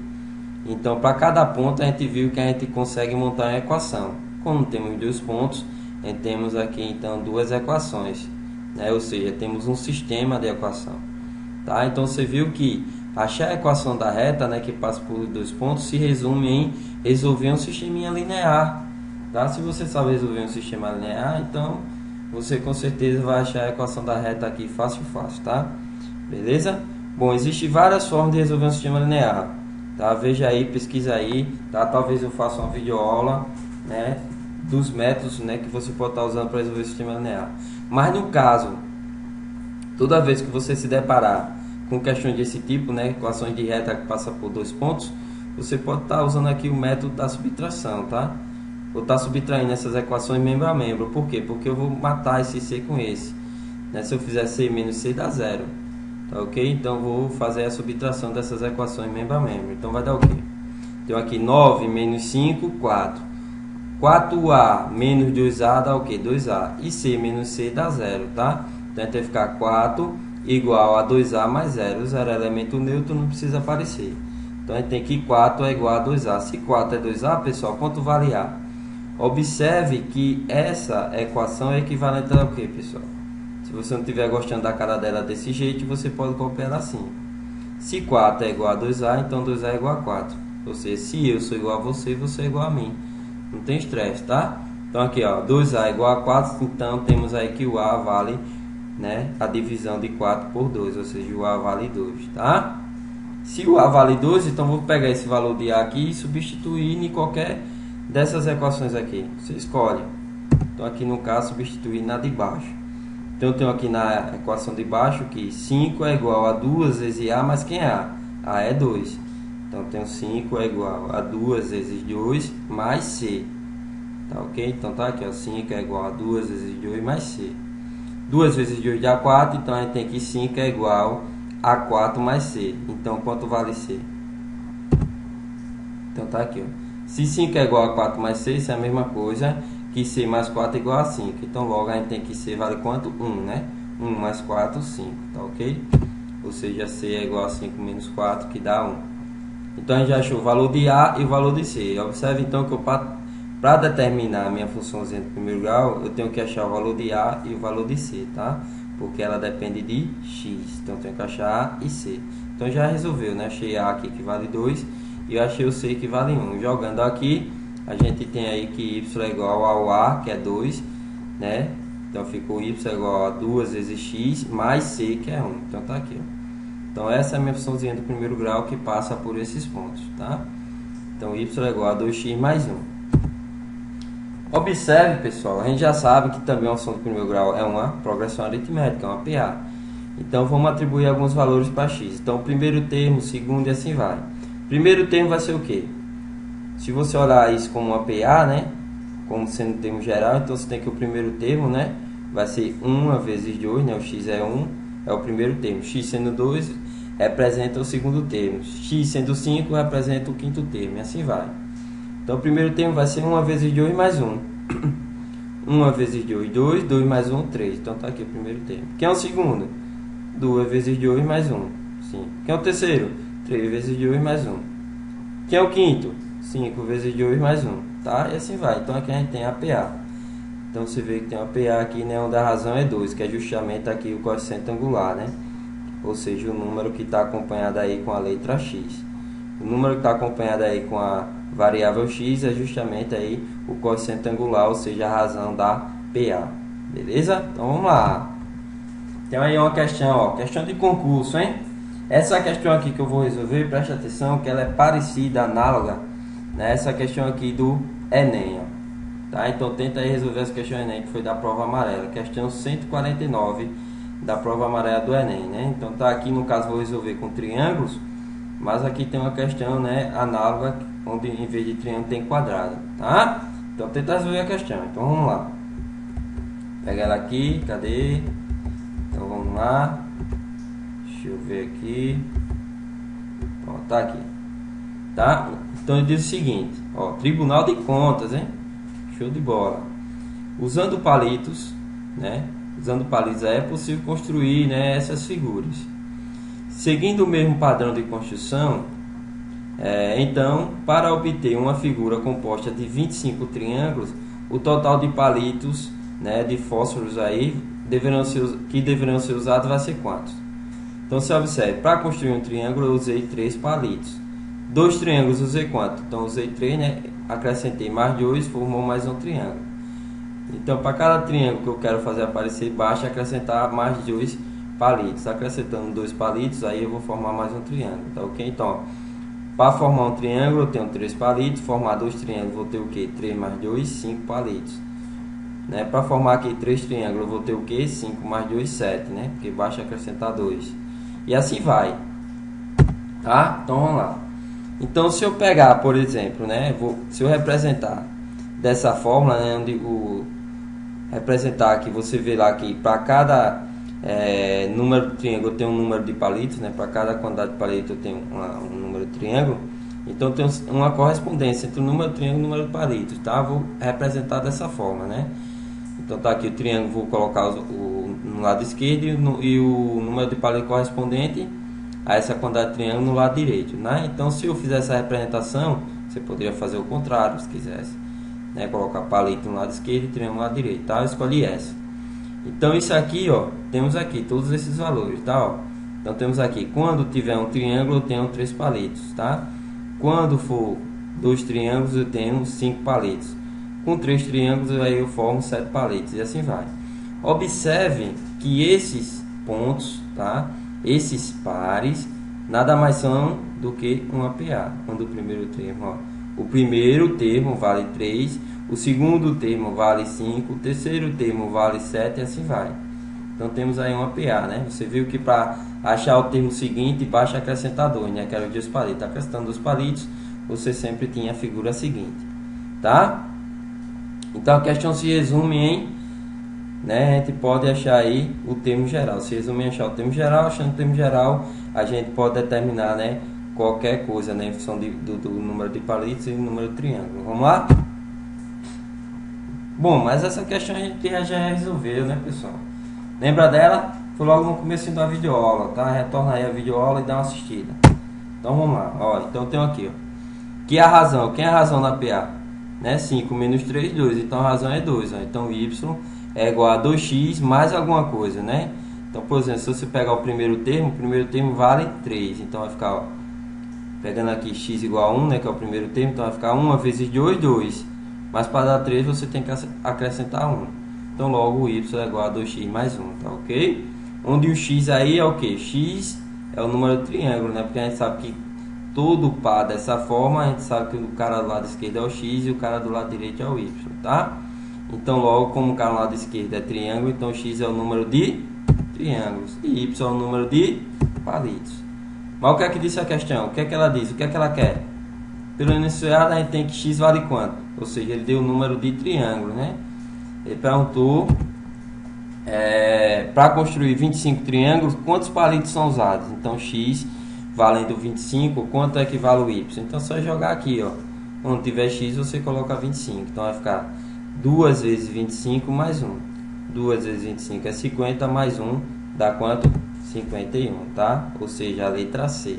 Então, para cada ponto, a gente viu que a gente consegue montar uma equação. Como temos 2 pontos, temos aqui então 2 equações, né? Ou seja, temos um sistema de equação. Tá? Então, você viu que achar a equação da reta, né, que passa por 2 pontos, se resume em resolver um sisteminha linear. Tá? Se você sabe resolver um sistema linear, então você com certeza vai achar a equação da reta aqui fácil, tá? Beleza? Bom, existem várias formas de resolver um sistema linear. Tá? Veja aí, pesquisa aí, tá? Talvez eu faça uma videoaula, né, dos métodos, né, que você pode estar usando para resolver o sistema linear. Mas no caso, toda vez que você se deparar com questões desse tipo, né, equações de reta que passa por 2 pontos, você pode estar usando aqui o método da subtração, tá? Vou estar subtraindo essas equações membro a membro. Por quê? Porque eu vou matar esse C com esse, né? Se eu fizer C menos C dá 0. Tá ok? Então vou fazer a subtração dessas equações membro a membro. Então vai dar o quê? Tenho aqui 9 menos 5, 4. 4A menos 2A dá o quê? 2A. E C menos C dá 0, tá? Então a gente vai ficar 4 igual a 2A mais 0. 0 é elemento neutro, não precisa aparecer. Então a gente tem que 4 é igual a 2A. Se 4 é 2A, pessoal, quanto vale A? Observe que essa equação é equivalente a o que, pessoal? Se você não estiver gostando da cara dela desse jeito, você pode copiar ela assim. Se 4 é igual a 2A, então 2A é igual a 4. Ou seja, se eu sou igual a você, você é igual a mim. Não tem estresse, tá? Então aqui, ó, 2A é igual a 4, então temos aí que o A vale, né, a divisão de 4 por 2, ou seja, o A vale 2, tá? Se o A vale 2, então vou pegar esse valor de A aqui e substituir em qualquer dessas equações aqui. Você escolhe. Então aqui no caso, substituir na de baixo. Então eu tenho aqui na equação de baixo que 5 é igual a 2 vezes A, mas quem é A? A é 2. Então eu tenho 5 é igual a 2 vezes 2 mais C. Tá ok? Então tá aqui, ó, 5 é igual a 2 vezes 2 mais C. 2 vezes 2 dá 4, então a gente tem que 5 é igual a 4 mais C. Então quanto vale C? Então tá aqui, ó. Se 5 é igual a 4 mais C, isso é a mesma coisa que C mais 4 é igual a 5. Então logo a gente tem que C vale quanto? 1, né? 1 mais 4, 5, tá ok? Ou seja, C é igual a 5 menos 4, que dá 1. Então a gente já achou o valor de A e o valor de C. Observe então que para determinar a minha funçãozinha de primeiro grau, eu tenho que achar o valor de A e o valor de C, tá? Porque ela depende de X. Então eu tenho que achar A e C. Então já resolveu, né? Achei A aqui que vale 2 e eu achei o C que vale 1. Jogando aqui, a gente tem aí que Y é igual ao A, que é 2, né? Então ficou Y é igual a 2 vezes X mais C, que é 1. Então tá aqui, ó. Então essa é a minha funçãozinha do primeiro grau que passa por esses pontos, tá? Então y é igual a 2x mais 1. Observe, pessoal, a gente já sabe que também a função do primeiro grau é uma progressão aritmética, é uma PA. Então vamos atribuir alguns valores para x. Então o primeiro termo, segundo e assim vai. Primeiro termo vai ser o quê? Se você olhar isso como uma PA, né? Como sendo um termo geral, então você tem que o primeiro termo, né? Vai ser 1 vezes 2, né? O x é 1. É o primeiro termo. X sendo 2 representa o segundo termo. X sendo 5 representa o quinto termo. E assim vai. Então o primeiro termo vai ser 1 vezes 2 mais 1. 1 vezes 2, 2. 2 mais 1, 3. Então tá aqui o primeiro termo. Quem é o segundo? 2 vezes 2 mais 1. 5. Quem é o terceiro? 3 vezes 2 mais 1. Quem é o quinto? 5 vezes 2 mais 1. Tá? E assim vai. Então aqui a gente tem a PA. Então você vê que tem uma PA aqui, né, onde a razão é 2, que é justamente aqui o coeficiente angular, né? Ou seja, o número que está acompanhado aí com a letra x. O número que está acompanhado aí com a variável x é justamente aí o coeficiente angular, ou seja, a razão da PA. Beleza? Então vamos lá. Tem aí uma questão, ó, questão de concurso, hein? Essa questão aqui que eu vou resolver, preste atenção que ela é parecida, análoga, né? Essa questão aqui do Enem, ó. Tá? Então tenta aí resolver essa questão Enem, que foi da prova amarela. Questão 149 da prova amarela do Enem, né? Então tá aqui, no caso, vou resolver com triângulos, mas aqui tem uma questão, né, análoga, onde em vez de triângulo tem quadrado, tá? Então tenta resolver a questão. Então vamos lá. Pega ela aqui, cadê? Então vamos lá. Deixa eu ver aqui. Ó, tá aqui. Tá? Então ele diz o seguinte, ó, Tribunal de Contas, hein? Show de bola. Usando palitos, né? Usando palitos é possível construir, né, essas figuras. Seguindo o mesmo padrão de construção, Então, para obter uma figura composta de 25 triângulos, o total de palitos, né, de fósforos aí que deverão ser usados vai ser quantos? Então, você observe, para construir um triângulo eu usei 3 palitos. 2 triângulos usei quanto? Então, usei 3, né? Acrescentei mais 2, formou mais um triângulo. Então, para cada triângulo que eu quero fazer aparecer, basta acrescentar mais 2 palitos. Acrescentando 2 palitos, aí eu vou formar mais um triângulo, tá ok? Então, para formar um triângulo eu tenho 3 palitos, formar 2 triângulos vou ter o que? 3 mais 2, 5 palitos. Né? Para formar aqui 3 triângulos eu vou ter o que? 5 mais 2, 7, né? Porque basta acrescentar 2. E assim vai. Tá? Então vamos lá. Então se eu pegar, por exemplo, né? Se eu representar dessa fórmula, né? Onde representar aqui, você vê lá que para cada número de triângulo eu tenho um número de palitos, né? Para cada quantidade de palito eu tenho um número de triângulo. Então tem uma correspondência entre o número de triângulo e o número de palitos, tá? Vou representar dessa forma, né? Então tá aqui o triângulo, vou colocar no lado esquerdo e o número de palito correspondente a essa quantidade de triângulo no lado direito, né? Então se eu fizer essa representação, você poderia fazer o contrário, se quisesse, né? Colocar palito no lado esquerdo e triângulo no lado direito, tá? Eu escolhi essa. Então isso aqui, ó, temos aqui todos esses valores, tá? Ó. Então temos aqui, quando tiver um triângulo eu tenho 3 palitos, tá? Quando for 2 triângulos eu tenho 5 palitos. Com 3 triângulos aí eu formo 7 palitos e assim vai. Observe que esses pontos, tá? Esses pares nada mais são do que uma PA. Quando o primeiro termo, ó, o primeiro termo vale 3, o segundo termo vale 5, o terceiro termo vale 7 e assim vai. Então temos aí uma PA, né? Você viu que para achar o termo seguinte, basta acrescentar 2, né? Que era o de os palitos. Acrescentando os palitos, você sempre tinha a figura seguinte, tá? Então a questão se resume em, né? A gente pode achar aí o termo geral. Se resume em achar o termo geral. Achando o termo geral, a gente pode determinar, né, qualquer coisa, né, em função do número de palitos e do número de triângulo. Vamos lá? Bom, mas essa questão a gente já resolveu, né, pessoal? Lembra dela? Foi logo no começo da videoaula, tá? Retorna aí a videoaula e dá uma assistida. Então vamos lá. Ó, então tem aqui, ó. Que é a razão? Quem é a razão da PA? Né? 5 menos 3, 2. Então a razão é 2. Ó. Então y é igual a 2x mais alguma coisa, né? Então, por exemplo, se você pegar o primeiro termo vale 3. Então vai ficar, ó, pegando aqui x igual a 1, né? Que é o primeiro termo. Então vai ficar 1 vezes 2, 2. Mas para dar 3 você tem que acrescentar 1. Então logo o y é igual a 2x mais 1, tá ok? Onde o x aí é o que? X é o número de triângulo, né? Porque a gente sabe que todo par dessa forma, a gente sabe que o cara do lado esquerdo é o x e o cara do lado direito é o y, tá? Então logo, como o cara do lado esquerdo é triângulo, então x é o número de triângulos e y é o número de palitos. Mas o que é que disse a questão? O que é que ela diz? O que é que ela quer? Pelo enunciado a gente tem que x vale quanto? Ou seja, ele deu o número de triângulo, né? Ele perguntou para construir 25 triângulos, quantos palitos são usados? Então x valendo 25, quanto é que vale o y? Então é só jogar aqui, ó. Onde tiver x você coloca 25. Então vai ficar 2 vezes 25 mais 1. 2 vezes 25 é 50 mais 1 dá quanto? 51, tá? Ou seja, a letra C.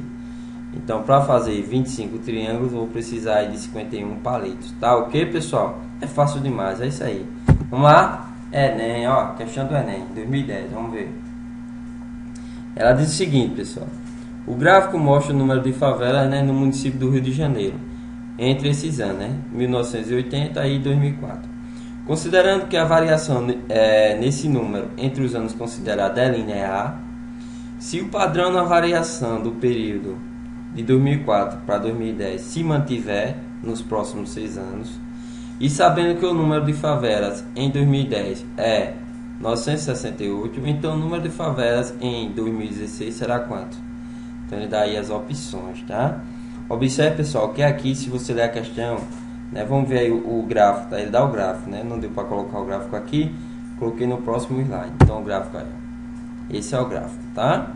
Então, para fazer 25 triângulos, vou precisar de 51 palitos, tá? Ok, pessoal? É fácil demais, é isso aí. Vamos lá? Enem, ó, questão do Enem, 2010, vamos ver. Ela diz o seguinte, pessoal. O gráfico mostra o número de favelas, né, no município do Rio de Janeiro, entre esses anos, né, 1980 e 2004. Considerando que a variação nesse número entre os anos considerada é linear, se o padrão na variação do período de 2004 para 2010 se mantiver nos próximos 6 anos, e sabendo que o número de favelas em 2010 é 968, então o número de favelas em 2016 será quanto? Então ele dá aí as opções, tá? Observe, pessoal, que aqui, se você ler a questão, né, vamos ver aí o gráfico, tá? Ele dá o gráfico, né? Não deu para colocar o gráfico aqui, coloquei no próximo slide. Então o gráfico aí, esse é o gráfico, tá?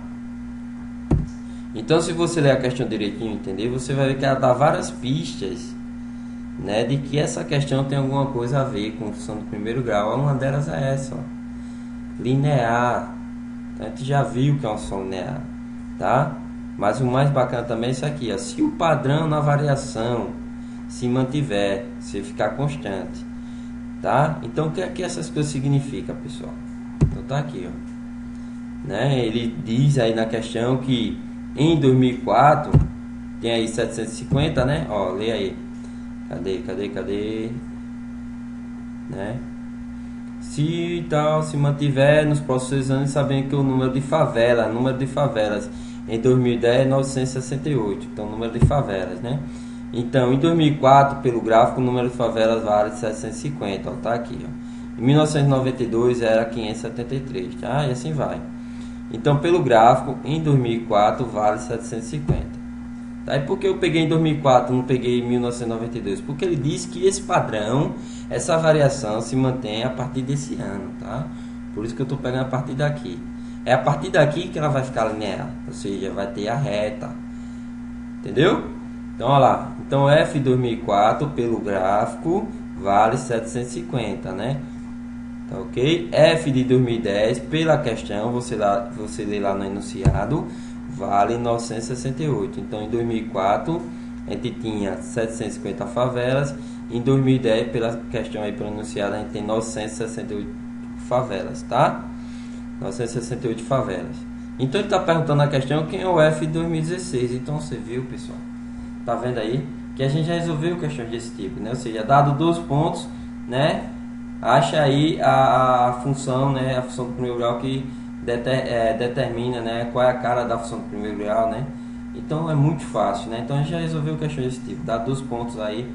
Então se você ler a questão direitinho, entender, você vai ver que ela dá várias pistas, né, de que essa questão tem alguma coisa a ver com função do primeiro grau. Uma delas é essa, ó, linear. Então a gente já viu que é uma função linear, tá? Mas o mais bacana também é isso aqui, ó. Se o padrão na variação se mantiver, se ficar constante, tá? Então o que é que essas coisas significam, pessoal? Então tá aqui, ó, né? Ele diz aí na questão que em 2004 tem aí 750, né? Ó, lê aí. Cadê? Né? Se tal se mantiver nos próximos anos, sabendo que o número de favelas em 2010 é 968, então número de favelas, né? Então em 2004, pelo gráfico, o número de favelas vale 750, ó, tá aqui, ó. Em 1992 era 573, tá? E assim vai. Então pelo gráfico, em 2004 vale 750. Tá? E por que eu peguei em 2004 não peguei em 1992? Porque ele diz que esse padrão, essa variação se mantém a partir desse ano, tá? Por isso que eu estou pegando a partir daqui. É a partir daqui que ela vai ficar linear, ou seja, vai ter a reta. Entendeu? Então, olha lá. Então, F 2004 pelo gráfico vale 750, né? Tá ok? F de 2010 pela questão, você lê lá no enunciado, vale 968. Então em 2004 a gente tinha 750 favelas, em 2010 pela questão aí pronunciada a gente tem 968 favelas, tá? 968 favelas. Então ele está perguntando na questão quem é o F de 2016. Então você viu, pessoal, tá vendo aí que a gente já resolveu questões desse tipo, né? Ou seja, dado 2 pontos, né? Acha aí a função, né? A função do primeiro grau que determina, né, qual é a cara da função do primeiro grau, né? Então é muito fácil, né? Então a gente já resolveu questões desse tipo. Dá 2 pontos aí,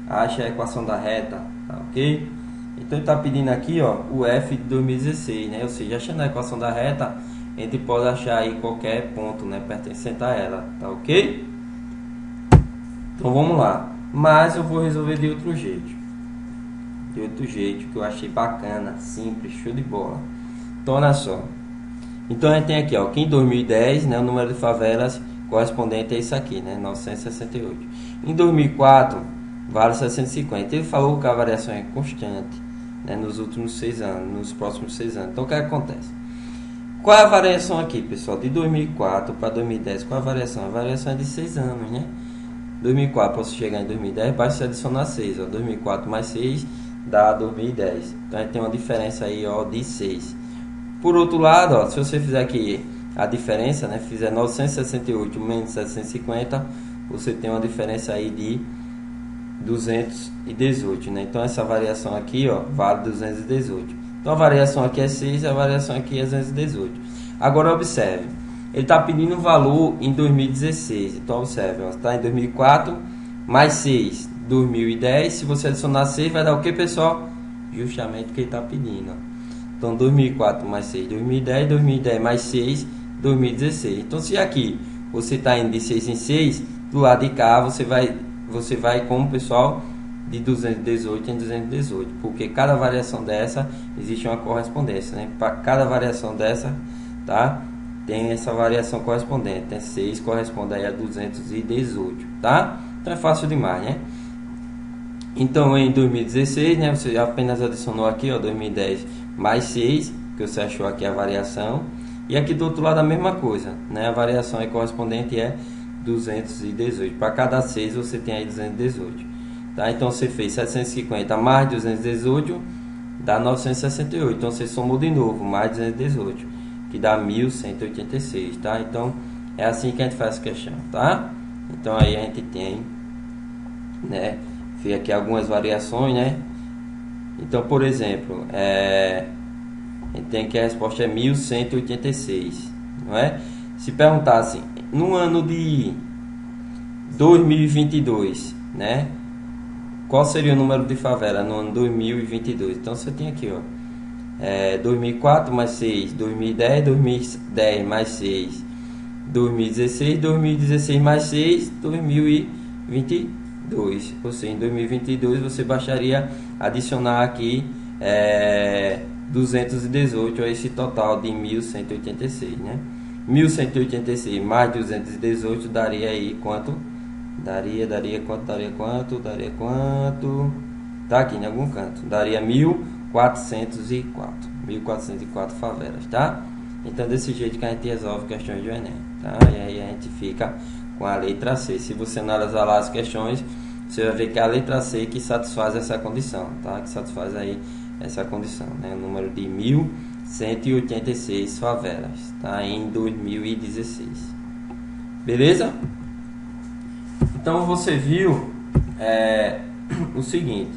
acha a equação da reta, tá ok? Então ele está pedindo aqui, ó, o F de 2016, né? Ou seja, achando a equação da reta, a gente pode achar aí qualquer ponto, né, pertencente a ela, tá ok? Então vamos lá. Mas eu vou resolver de outro jeito. Que eu achei bacana, simples, show de bola. Então olha só. Então a gente tem aqui, ó, que em 2010, né, o número de favelas correspondente a isso aqui, né, 968. Em 2004 vale 750. Ele falou que a variação é constante, né, nos últimos 6 anos, nos próximos 6 anos. Então o que acontece? Qual é a variação aqui, pessoal? De 2004 para 2010, qual é a variação? A variação é de 6 anos, né? 2004 para você chegar em 2010, basta adicionar 6, ó, 2004 mais 6 dá 2010. Então a gente tem uma diferença aí, ó, de 6. Por outro lado, ó, se você fizer aqui a diferença, né, fizer 968 menos 750, você tem uma diferença aí de 218, né? Então essa variação aqui, ó, vale 218. Então a variação aqui é 6, a variação aqui é 218. Agora observe, ele está pedindo um valor em 2016. Então observe, está em 2004 mais 6, 2010. Se você adicionar 6, vai dar o que, pessoal? Justamente o que ele está pedindo, ó. Então 2004 mais 6, 2010, 2010 mais 6, 2016. Então se aqui você está indo de 6 em 6, do lado de cá você vai como, pessoal, de 218 em 218, porque cada variação dessa existe uma correspondência, né? Para cada variação dessa, tá? Tem essa variação correspondente, né? 6 corresponde aí a 218, tá? Então é fácil demais, né? Então em 2016, né, você apenas adicionou aqui, ó, 2010 mais 6, que você achou aqui a variação, e aqui do outro lado a mesma coisa, né? A variação aí correspondente é 218. Para cada 6 você tem aí 218, tá? Então você fez 750 mais 218 dá 968. Então você somou de novo mais 218, que dá 1186, tá? Então é assim que a gente faz a questão, tá? Então aí a gente tem, né, fiz aqui algumas variações, né? Então, por exemplo, a gente tem que a resposta é 1186, não é? Se perguntasse no ano de 2022, né, qual seria o número de favela no ano 2022? Então você tem aqui, ó, 2004 mais 6, 2010, 2010 mais 6, 2016, 2016 mais 6, 2022. Ou seja, em 2022 você bastaria adicionar aqui 218 a esse total de 1186, né? 1186 mais 218 daria aí quanto? Daria quanto? Tá aqui em algum canto. Daria 1404 favelas, tá? Então desse jeito que a gente resolve questões do Enem. tá? E aí a gente fica com a letra C. Se você analisar lá as questões, você vai ver que é a letra C que satisfaz essa condição, tá? Que satisfaz aí essa condição, né? O número de 1.186 favelas, tá? Em 2016. Beleza? Então você viu o seguinte,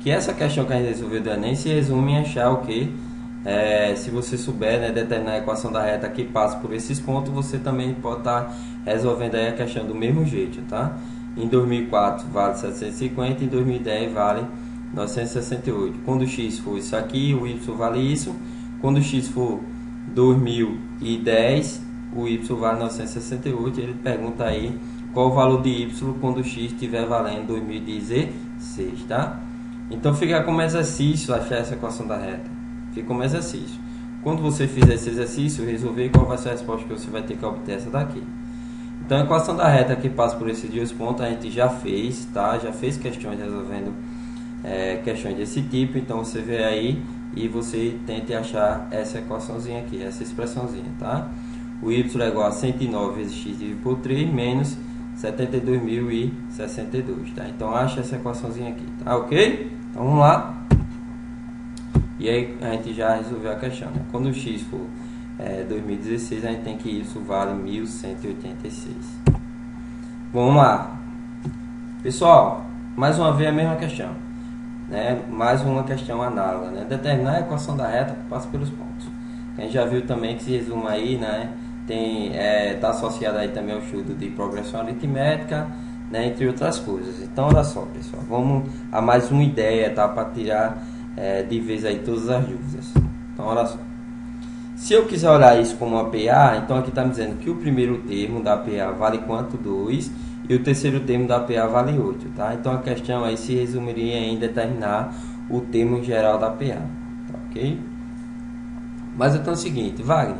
que essa questão que a gente resolveu do Enem se resume em achar o que? Se você souber, né, determinar a equação da reta que passa por esses pontos, você também pode estar resolvendo aí a questão do mesmo jeito, tá? Em 2004 vale 750, em 2010 vale 968. Quando o x for isso aqui, o y vale isso. Quando o x for 2010, o y vale 968. Ele pergunta aí qual o valor de y quando o x estiver valendo 2016, tá? Então fica como exercício achar essa equação da reta. Fica como exercício. Quando você fizer esse exercício, resolver qual vai ser a resposta que você vai ter que obter essa daqui. Então a equação da reta que passa por esses dois pontos a gente já fez, tá? Já fez questões resolvendo questões desse tipo. Então você vê aí e você tente achar essa equaçãozinha aqui, essa expressãozinha, tá? O y é igual a 109 vezes x dividido por 3 menos 72.062, tá? Então acha essa equaçãozinha aqui, tá? Ok? Então vamos lá. E aí a gente já resolveu a questão, né? Quando o x for 2016, a gente tem que isso vale 1186. Vamos lá. Pessoal, mais uma vez a mesma questão, né? Mais uma questão análoga, né? Determinar a equação da reta que passa pelos pontos. A gente já viu também que se resume aí, né? Tá associado aí também ao estudo de progressão aritmética, né? Entre outras coisas. Então olha só, pessoal, vamos a mais uma ideia, tá? Para tirar de vez aí todas as dúvidas. Então olha só. Se eu quiser olhar isso como uma PA, então aqui está me dizendo que o primeiro termo da PA vale quanto? 2. E o terceiro termo da PA vale 8. Tá? Então a questão aí se resumiria em determinar o termo geral da PA. Tá, ok? Mas então é o seguinte, Wagner.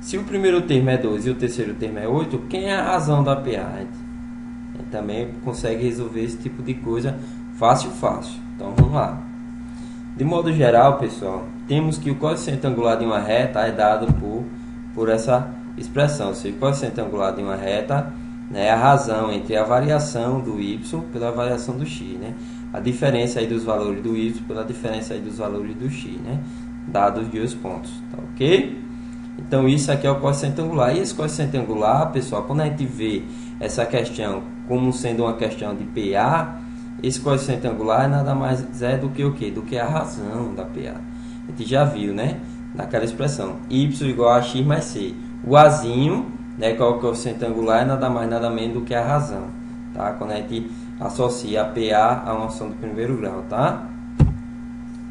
Se o primeiro termo é 2 e o terceiro termo é 8, quem é a razão da PA? A gente também consegue resolver esse tipo de coisa fácil. Então vamos lá. De modo geral, pessoal, temos que o coeficiente angular de uma reta é dado por essa expressão. Se o coeficiente angular de uma reta, né, é a razão entre a variação do y pela variação do x, né? A diferença aí dos valores do y pela diferença aí dos valores do x, né? Dados os dois pontos, tá ok? Então isso aqui é o coeficiente angular. E esse coeficiente angular, pessoal, quando a gente vê essa questão como sendo uma questão de PA, esse coeficiente angular é nada mais do que o quê? Do que a razão da PA. A gente já viu, né? Naquela expressão, y igual a x mais c. O azinho, né, que é o coeficiente angular, é nada mais nada menos do que a razão, tá? Quando a gente associa a PA a uma função do primeiro grau, tá?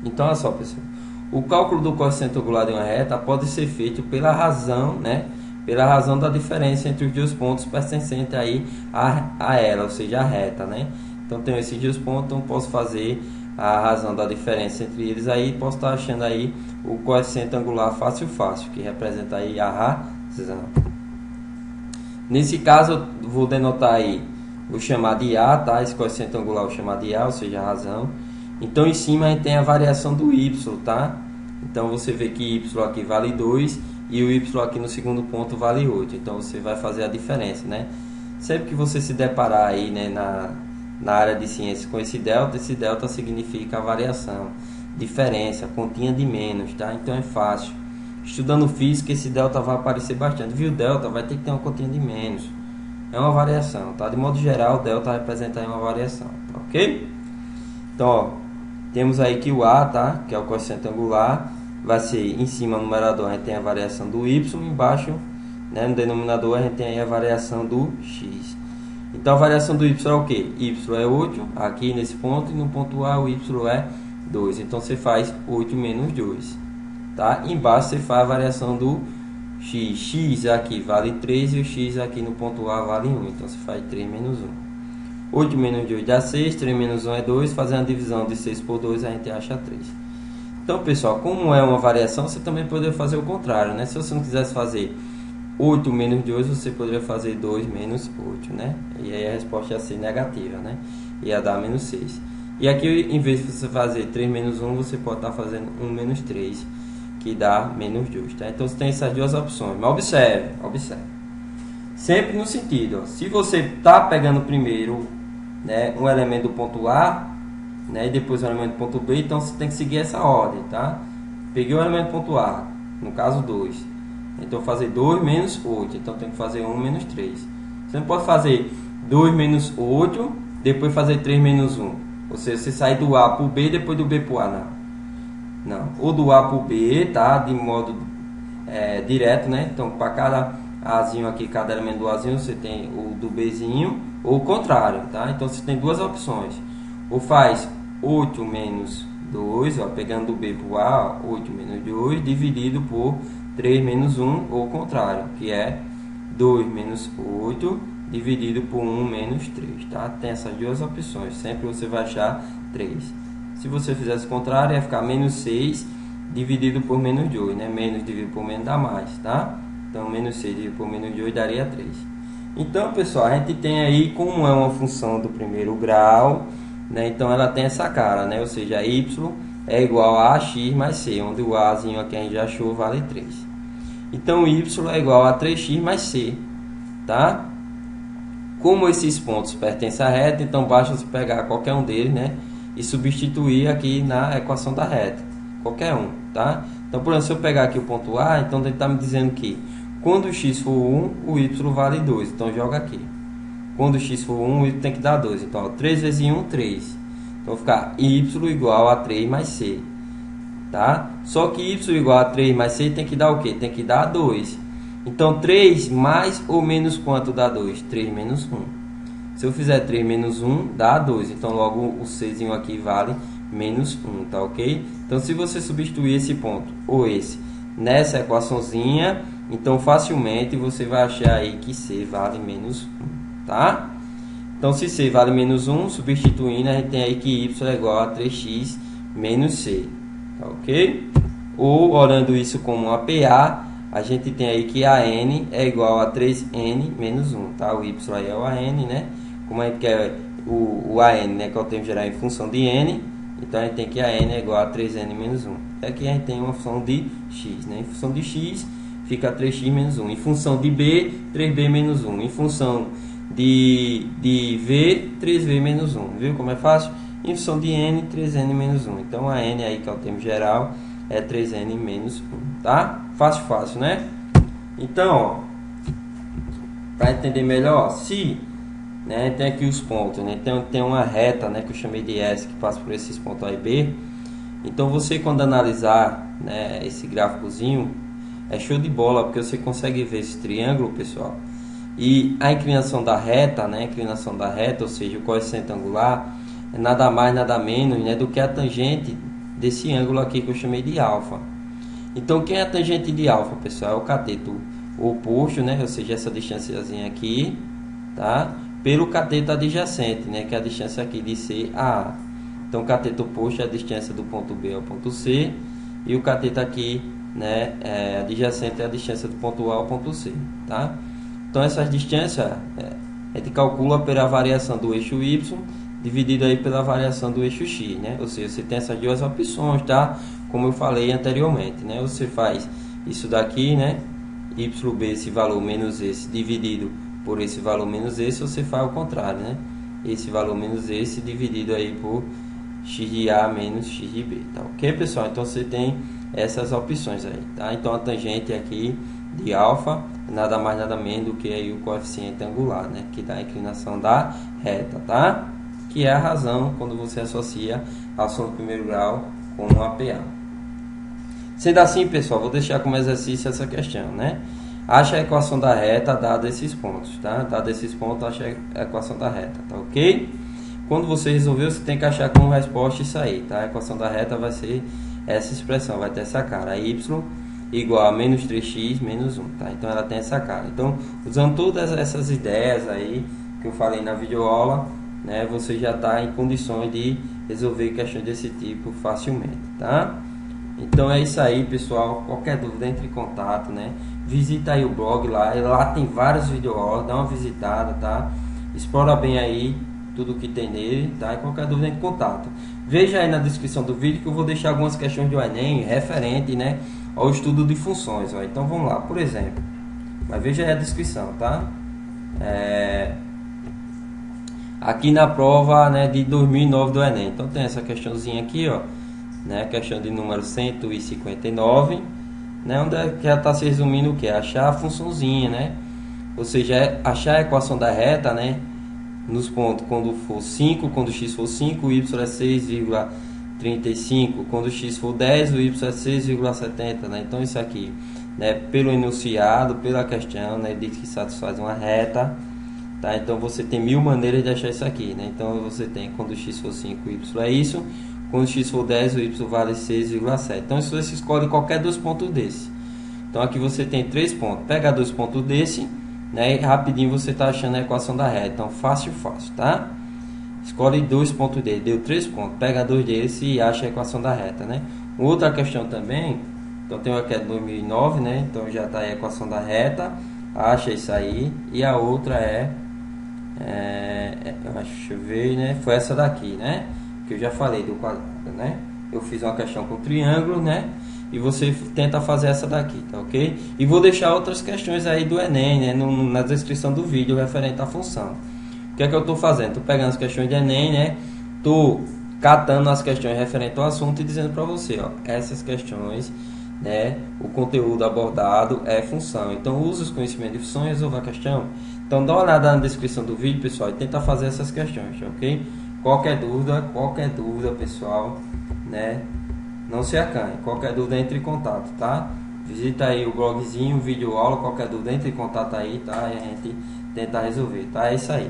Então, olha só, pessoal. O cálculo do coeficiente angular de uma reta pode ser feito pela razão, né? Pela razão da diferença entre os dois pontos pertencentes aí a ela, ou seja, a reta, né? Então tenho esses dois pontos, então posso fazer a razão da diferença entre eles aí, posso estar achando aí o coeficiente angular fácil, que representa aí a razão. Nesse caso eu vou denotar aí, vou chamar de A, tá? Esse coeficiente angular eu vou chamar de A, ou seja, a razão. Então em cima a gente tem a variação do y, tá? Então você vê que y aqui vale 2 e o y aqui no segundo ponto vale 8. Então você vai fazer a diferença, né? Sempre que você se deparar aí, né, na área de ciência com esse delta significa a variação, diferença, continha de menos, tá? Então é fácil. Estudando física, esse delta vai aparecer bastante. Viu? Delta vai ter que ter uma continha de menos. É uma variação, tá? De modo geral, delta representa aí uma variação, tá? Ok? Então, ó, temos aí que o A, tá? Que é o coeficiente angular, vai ser em cima no numerador a gente tem a variação do y, embaixo, né, no denominador a gente tem aí a variação do x. Então a variação do y é o que? Y é 8 aqui nesse ponto e no ponto A o y é 2. Então você faz 8 menos 2. Tá? Embaixo você faz a variação do x. X aqui vale 3 e o x aqui no ponto A vale 1. Então você faz 3 menos 1. 8 menos 2 dá 6, 3 menos 1 é 2. Fazendo a divisão de 6 por 2 a gente acha 3. Então pessoal, como é uma variação, você também poderia fazer o contrário, né? Se você não quisesse fazer 8 menos 2, você poderia fazer 2 menos 8, né? E aí a resposta ia ser negativa, né? Ia dar menos 6. E aqui, em vez de você fazer 3 menos 1, você pode estar fazendo 1 menos 3, que dá menos 2, tá? Então você tem essas duas opções. Mas observe. Sempre no sentido, ó, se você está pegando primeiro, né, um elemento do ponto A, né, e depois o elemento do ponto B, então você tem que seguir essa ordem, tá? Peguei o elemento do ponto A, no caso 2, então fazer 2 menos 8, então tem que fazer 1 menos 3. Você não pode fazer 2 menos 8, depois fazer 3 menos 1. Ou seja, você sai do A para o B, depois do B para o A, não. Ou do A para o B, tá? De modo direto, né? Então, para cada Azinho aqui, cada elemento do Azinho, você tem o do Bzinho, ou o contrário, tá? Então, você tem duas opções. Ou faz 8 menos 2, ó, pegando do B para o A, 8 menos 2, dividido por 3 menos 1, ou o contrário, que é 2 menos 8, dividido por 1 menos 3, tá? Tem essas duas opções, sempre você vai achar 3. Se você fizesse o contrário, ia ficar menos 6, dividido por menos 2, né? Menos dividido por menos dá mais, tá? Então, menos 6 dividido por menos 2 daria 3. Então, pessoal, a gente tem aí, como é uma função do primeiro grau, né? Então, ela tem essa cara, né? Ou seja, y é igual a x mais c, onde o azinho aqui a gente já achou vale 3. Então, y é igual a 3x mais c, tá? Como esses pontos pertencem à reta, então basta você pegar qualquer um deles, né? E substituir aqui na equação da reta. Qualquer um, tá? Então, por exemplo, se eu pegar aqui o ponto A, então ele está me dizendo que quando o x for 1, o y vale 2. Então, joga aqui. Quando o x for 1, o y tem que dar 2. Então, ó, 3 vezes 1, 3. Então, vai ficar y igual a 3 mais c. Tá? Só que y igual a 3 mais c tem que dar o quê? Tem que dar 2. Então, 3 mais ou menos quanto dá 2? 3 menos 1. Se eu fizer 3 menos 1, dá 2. Então, logo o czinho aqui vale menos 1, tá ok? Então, se você substituir esse ponto ou esse nessa equaçãozinha, então facilmente você vai achar aí que c vale menos 1, tá? Então, se c vale menos 1, substituindo, a gente tem aí que y é igual a 3x menos c, tá ok? Ou, olhando isso como uma PA, a gente tem aí que a n é igual a 3n menos 1, tá? O y aí é o an, né? Como a gente quer o an, né, que é o termo geral em função de n, então a gente tem que a n é igual a 3n menos 1. Aqui a gente tem uma função de x, né? Em função de x fica 3x menos 1. Em função de b, 3b menos 1. Em função de v, 3v menos 1. Viu como é fácil? Em função de n, 3n menos 1. Então a n aí, que é o termo geral, é 3n menos 1, tá? Fácil, fácil, né? Então, para entender melhor, se, né, tem aqui os pontos, né? Tem uma reta, né, que eu chamei de S, que passa por esses pontos A e B. Então, você, quando analisar, né, esse gráficozinho, é show de bola, porque você consegue ver esse triângulo, pessoal. E a inclinação da reta, né, a inclinação da reta, ou seja, o coeficiente angular, é nada mais, nada menos, né, do que a tangente desse ângulo aqui que eu chamei de alfa. Então, quem é a tangente de alfa, pessoal? É o cateto oposto, né, ou seja, essa distânciazinha aqui, tá? Pelo cateto adjacente, né, que é a distância aqui de C a A. Então, o cateto oposto é a distância do ponto B ao ponto C, e o cateto aqui, né, adjacente é a distância do ponto A ao ponto C, tá? Então, essas distâncias a gente calcula pela variação do eixo Y dividido aí pela variação do eixo X, né? Ou seja, você tem essas duas opções, tá? Como eu falei anteriormente, né? Você faz isso daqui, né? YB, esse valor menos esse, dividido por esse valor menos esse, você faz o contrário, né? Esse valor menos esse, dividido aí por x de A menos x de B, tá ok, pessoal? Então, você tem essas opções aí, tá? Então, a tangente aqui de alfa, nada mais nada menos do que aí o coeficiente angular, né? Que dá a inclinação da reta, tá? Que é a razão quando você associa a função do primeiro grau com uma PA. Sendo assim, pessoal, vou deixar como exercício essa questão, né? Acha a equação da reta dada esses pontos, tá? Dada esses pontos, acha a equação da reta, tá ok? Quando você resolver, você tem que achar como resposta isso aí, tá? A equação da reta vai ser essa expressão, vai ter essa cara, y igual a menos 3x menos 1, tá? Então, ela tem essa cara. Então, usando todas essas ideias aí que eu falei na videoaula, né, você já está em condições de resolver questões desse tipo facilmente, tá? Então é isso aí, pessoal. Qualquer dúvida, entre em contato, né? Visita aí o blog lá tem vários videoaulas, dá uma visitada, tá? Explora bem aí tudo que tem nele, tá? E qualquer dúvida, entre em contato. Veja aí na descrição do vídeo que eu vou deixar algumas questões do Enem referente, né, ao estudo de funções, ó. Então vamos lá, por exemplo. Mas veja aí a descrição, tá? aqui na prova, né, de 2009 do Enem. Então tem essa questãozinha aqui, ó, né, questão de número 159, né, onde é que já está se resumindo o que? Achar a funçãozinha, né? Ou seja, achar a equação da reta, né, nos pontos quando for 5, quando x for 5, o y é 6,35, quando x for 10, o y é 6,70, né? Então isso aqui, né, pelo enunciado, pela questão, né, diz que satisfaz uma reta, tá? Então você tem 1000 maneiras de achar isso aqui, né? Então você tem quando x for 5, o y é isso, quando x for 10, o y vale 6,7. Então isso você escolhe qualquer dos pontos desse. Então aqui você tem 3 pontos. Pega 2 pontos desse, né, e rapidinho você está achando a equação da reta. Então fácil, tá? Escolhe 2 pontos dele, deu 3 pontos. Pega 2 desse e acha a equação da reta, né? Outra questão também, então tem uma que é de 2009, né? Então já está aí a equação da reta. Acha isso aí. E a outra deixa eu ver, né? Foi essa daqui, né? Que eu já falei do quadrado, né? Eu fiz uma questão com triângulo, né? E você tenta fazer essa daqui, tá ok? E vou deixar outras questões aí do Enem, né? Na descrição do vídeo referente à função. O que é que eu estou fazendo? Estou pegando as questões de Enem, né? Estou catando as questões referentes ao assunto e dizendo para você, ó, essas questões, né? O conteúdo abordado é função. Então use os conhecimentos de função e resolva a questão. Então dá uma olhada na descrição do vídeo, pessoal, e tenta fazer essas questões, ok? Qualquer dúvida, pessoal, né? Não se acanhe. Qualquer dúvida, entre em contato, tá? Visita aí o blogzinho, vídeo aula, qualquer dúvida, entre em contato aí, tá? E a gente tenta resolver, tá? É isso aí.